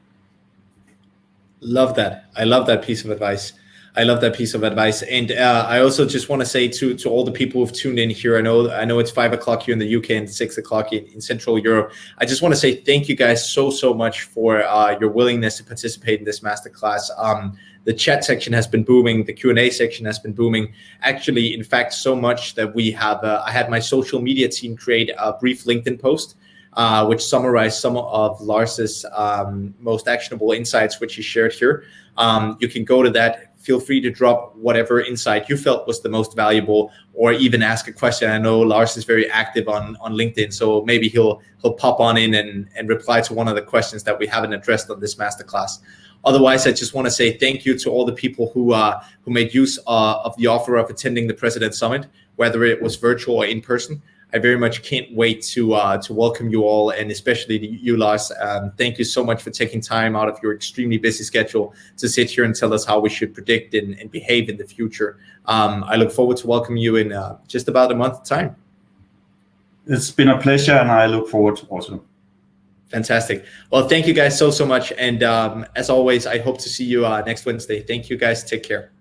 Love that. I love that piece of advice. I love that piece of advice. And I also just want to say to all the people who've tuned in here, I know it's 5 o'clock here in the UK and 6 o'clock in Central Europe. I just want to say thank you guys so much for your willingness to participate in this masterclass. The chat section has been booming. The Q&A section has been booming. Actually, in fact, so much that we have, I had my social media team create a brief LinkedIn post, which summarized some of Lars's most actionable insights, which he shared here. You can go to that. Feel free to drop whatever insight you felt was the most valuable, or even ask a question. I know Lars is very active on LinkedIn, so maybe he'll pop on in and reply to one of the questions that we haven't addressed on this masterclass. Otherwise, I just want to say thank you to all the people who made use of the offer of attending the President Summit, whether it was virtual or in person. I very much can't wait to welcome you all, and especially you, Lars. Thank you so much for taking time out of your extremely busy schedule to sit here and tell us how we should predict and behave in the future. I look forward to welcoming you in just about a month's time. It's been a pleasure, and I look forward also. Fantastic. Well, thank you guys so much. And as always, I hope to see you next Wednesday. Thank you guys. Take care.